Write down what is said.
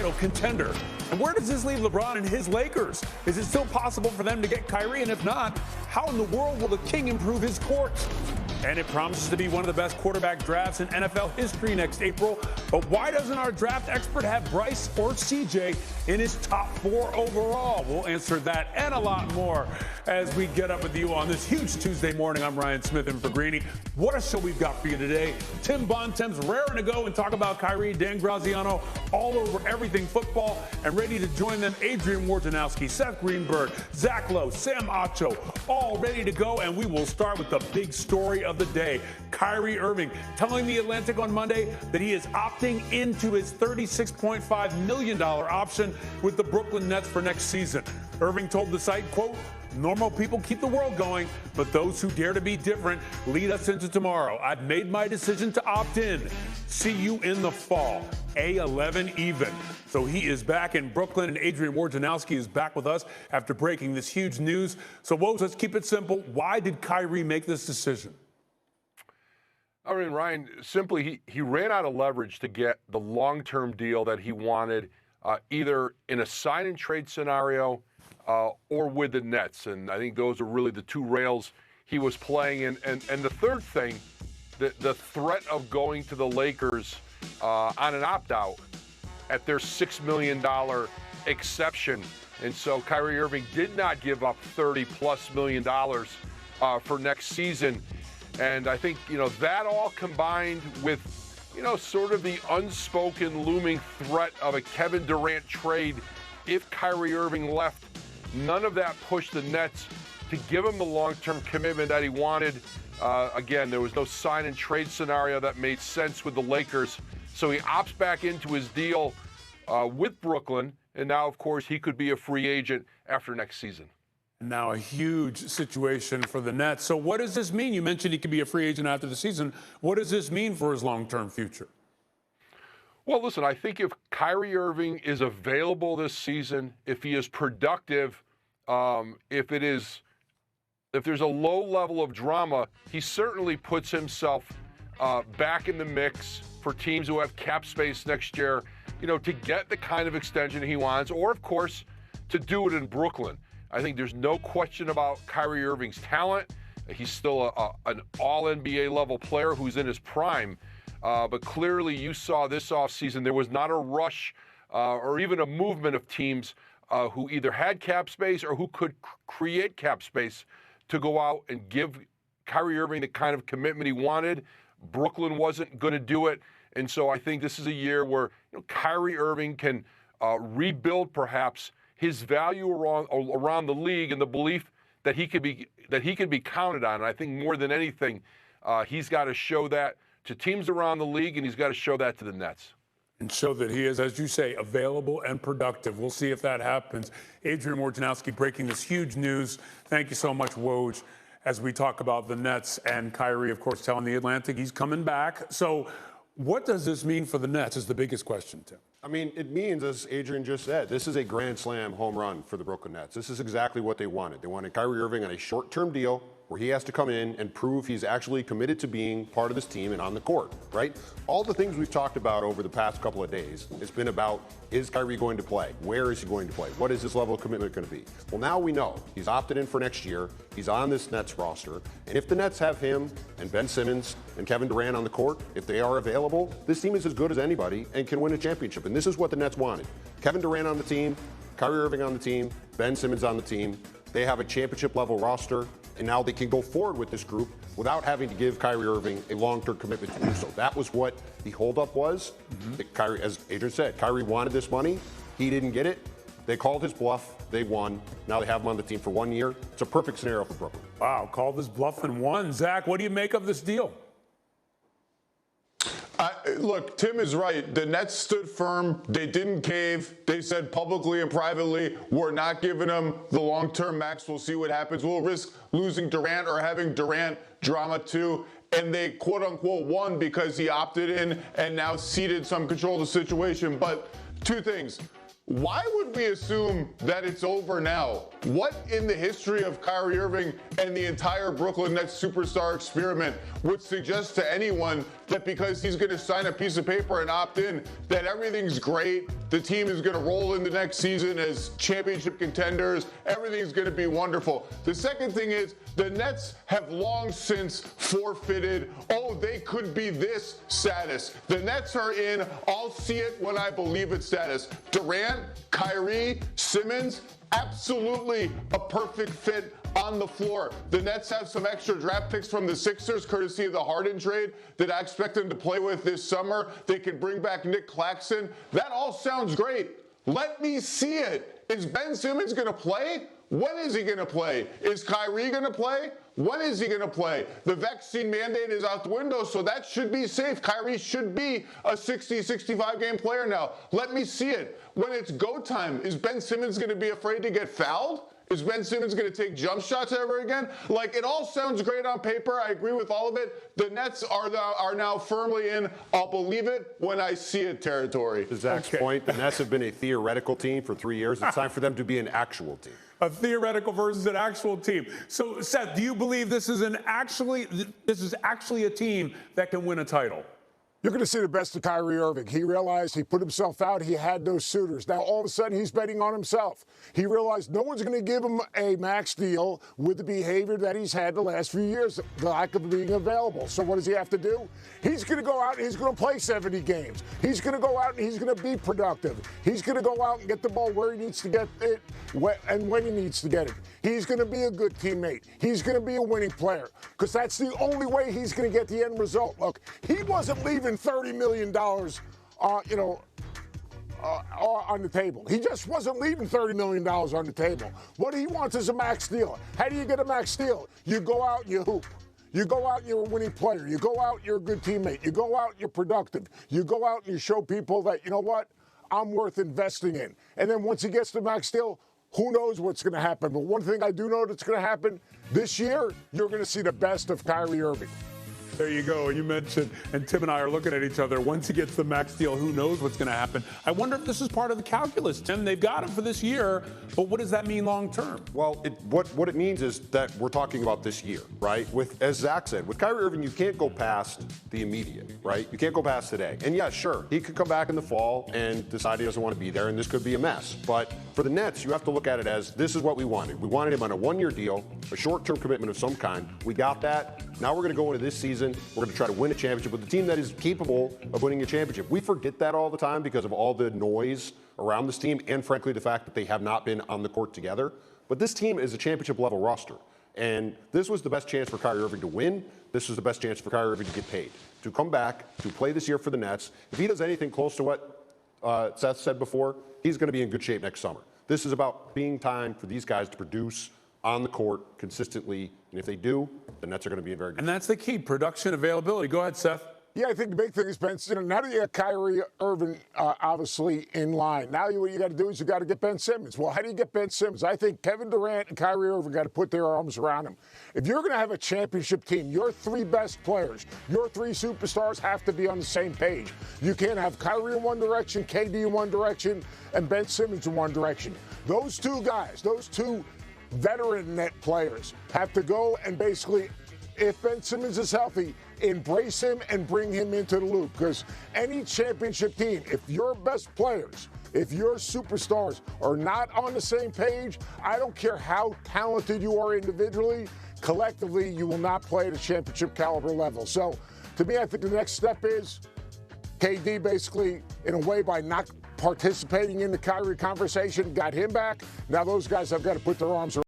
title contender. And where does this leave LeBron and his Lakers? Is it still possible for them to get Kyrie? And if not, how in the world will the King improve his court? And it promises to be one of the best quarterback drafts in NFL history next April. But why doesn't our draft expert have Bryce or CJ in his top 4 overall? We'll answer that and a lot more as we get up with you on this huge Tuesday morning. I'm Ryan Smith in for Greeny. What a show we've got for you today. Tim Bontemps raring to go and talk about Kyrie, Dan Graziano, all over everything football, and ready to join them, Adrian Wojnarowski, Seth Greenberg, Zach Lowe, Sam Acho, all ready to go. And we will start with the big story of the day. Kyrie Irving telling The Atlantic on Monday that he is opting into his $36.5 million option with the Brooklyn Nets for next season. Irving told the site, quote, "Normal people keep the world going, but those who dare to be different lead us into tomorrow. I've made my decision to opt in. See you in the fall. A11 even." So he is back in Brooklyn, and Adrian Wojnarowski is back with us after breaking this huge news. So, Woj, let's keep it simple. Why did Kyrie make this decision? I mean, Ryan, simply he ran out of leverage to get the long-term deal that he wanted, either in a sign-and-trade scenario or with the Nets. And I think those are really the two rails he was playing in. And the third thing, the threat of going to the Lakers on an opt-out at their $6 million exception. And so Kyrie Irving did not give up $30+ million for next season. And I think, that all combined with, sort of the unspoken looming threat of a Kevin Durant trade if Kyrie Irving left, none of that pushed the Nets to give him the long-term commitment that he wanted. Again, there was no sign-and-trade scenario that made sense with the Lakers. So he opts back into his deal with Brooklyn, and now, of course, he could be a free agent after next season. Now a huge situation for the Nets. So what does this mean? You mentioned he could be a free agent after the season. What does this mean for his long-term future? Well, listen, I think if Kyrie Irving is available this season, if he is productive, if there's a low level of drama, he certainly puts himself back in the mix for teams who have cap space next year, to get the kind of extension he wants, or, of course, to do it in Brooklyn. I think there's no question about Kyrie Irving's talent. He's still an all-NBA level player who's in his prime. But clearly you saw this offseason there was not a rush or even a movement of teams who either had cap space or who could create cap space to go out and give Kyrie Irving the kind of commitment he wanted. Brooklyn wasn't going to do it. And so I think this is a year where Kyrie Irving can rebuild perhaps his value around the league and the belief that he could be counted on. And I think more than anything, he's got to show that to teams around the league, and he's got to show that to the Nets. And show that he is, as you say, available and productive. We'll see if that happens. Adrian Wojnarowski breaking this huge news. Thank you so much, Woj, as we talk about the Nets and Kyrie, of course, telling The Atlantic he's coming back. So what does this mean for the Nets is the biggest question, Tim. I mean, it means, as Adrian just said, this is a grand slam home run for the Brooklyn Nets. This is exactly what they wanted. They wanted Kyrie Irving on a short-term deal where he has to come in and prove he's actually committed to being part of this team and on the court, right? All the things we've talked about over the past couple of days, it's been about, is Kyrie going to play? Where is he going to play? What is his level of commitment going to be? Well, now we know. He's opted in for next year. He's on this Nets roster. And if the Nets have him and Ben Simmons and Kevin Durant on the court, if they are available, this team is as good as anybody and can win a championship. And this is what the Nets wanted. Kevin Durant on the team, Kyrie Irving on the team, Ben Simmons on the team. They have a championship-level roster, and now they can go forward with this group without having to give Kyrie Irving a long-term commitment to do so. That was what the holdup was. Kyrie, as Adrian said, Kyrie wanted this money. He didn't get it. They called his bluff. They won. Now they have him on the team for 1 year. It's a perfect scenario for Brooklyn. Wow, called his bluff and won. Zach, what do you make of this deal? Look, Tim is right. The Nets stood firm. They didn't cave. They said publicly and privately, we're not giving him the long-term max. We'll see what happens. We'll risk losing Durant or having Durant drama too. And they quote-unquote won because he opted in and now ceded some control of the situation. But two things. why would we assume that it's over now? What in the history of Kyrie Irving and the entire Brooklyn Nets superstar experiment would suggest to anyone that because he's going to sign a piece of paper and opt in, that everything's great, the team is going to roll into next season as championship contenders, everything's going to be wonderful? The second thing is, the Nets have long since forfeited, oh, they could be this status. The Nets are in, I'll see it when I believe it status. Durant, Kyrie, Simmons, absolutely a perfect fit on the floor. The Nets have some extra draft picks from the Sixers, courtesy of the Harden trade, that I expect them to play with this summer. They can bring back Nick Claxton. That all sounds great. Let me see it. Is Ben Simmons going to play? When is he going to play? Is Kyrie going to play? When is he going to play? The vaccine mandate is out the window, so that should be safe. Kyrie should be a 60, 65 game player now. Let me see it. When it's go time, is Ben Simmons going to be afraid to get fouled? Is Ben Simmons going to take jump shots ever again? Like, it all sounds great on paper. I agree with all of it. The Nets are now firmly in, I'll believe it when I see it territory. To Zach's point, the Nets have been a theoretical team for 3 years. It's time for them to be an actual team. A theoretical versus an actual team. So, Seth, do you believe this is actually a team that can win a title? You're going to see the best of Kyrie Irving. He realized he put himself out. He had no suitors. Now, all of a sudden, he's betting on himself. He realized no one's going to give him a max deal with the behavior that he's had the last few years, the lack of being available. So what does he have to do? He's going to go out and he's going to play 70 games. He's going to go out and he's going to be productive. He's going to go out and get the ball where he needs to get it and when he needs to get it. He's going to be a good teammate. He's going to be a winning player because that's the only way he's going to get the end result. Look, he wasn't leaving $30 million, on the table. He just wasn't leaving $30 million on the table. What he wants is a max deal. How do you get a max deal? You go out and you hoop. You go out and you're a winning player. You go out and you're a good teammate. You go out and you're productive. You go out and you show people that, you know what, I'm worth investing in. And then once he gets the max deal, who knows what's going to happen. But one thing I do know that's going to happen this year, you're going to see the best of Kyrie Irving. There you go. And you mentioned, and Tim and I are looking at each other. Once he gets the max deal, who knows what's going to happen? I wonder if this is part of the calculus, Tim. They've got him for this year, but what does that mean long term? Well, what it means is that we're talking about this year, right? As Zach said, with Kyrie Irving, you can't go past the immediate, right? You can't go past today. And yeah, sure, he could come back in the fall and decide he doesn't want to be there, and this could be a mess. But for the Nets, you have to look at it as this is what we wanted. We wanted him on a one-year deal, a short-term commitment of some kind. We got that. Now we're going to go into this season. We're going to try to win a championship with a team that is capable of winning a championship. We forget that all the time because of all the noise around this team and, frankly, the fact that they have not been on the court together. But this team is a championship-level roster. And this was the best chance for Kyrie Irving to win. This was the best chance for Kyrie Irving to get paid, to come back, to play this year for the Nets. If he does anything close to what Seth said before, he's going to be in good shape next summer. This is about being time for these guys to produce on the court consistently. And if they do, the Nets are going to be in very good shape. And that's the key, production availability. Go ahead, Seth. Yeah, I think the big thing is, Ben, now that you got Kyrie Irving obviously in line, now what you got to do is you got to get Ben Simmons. Well, how do you get Ben Simmons? I think Kevin Durant and Kyrie Irving got to put their arms around him. If you're going to have a championship team, your three best players, your three superstars have to be on the same page. You can't have Kyrie in one direction, KD in one direction, and Ben Simmons in one direction. Those two guys, those two veteran net players have to go and basically, if Ben Simmons is healthy, embrace him and bring him into the loop. Because any championship team, if your best players, if your superstars are not on the same page, I don't care how talented you are individually, collectively, you will not play at a championship caliber level. So, to me, I think the next step is KD basically, in a way, by not participating in the Kyrie conversation, got him back. Now those guys have got to put their arms around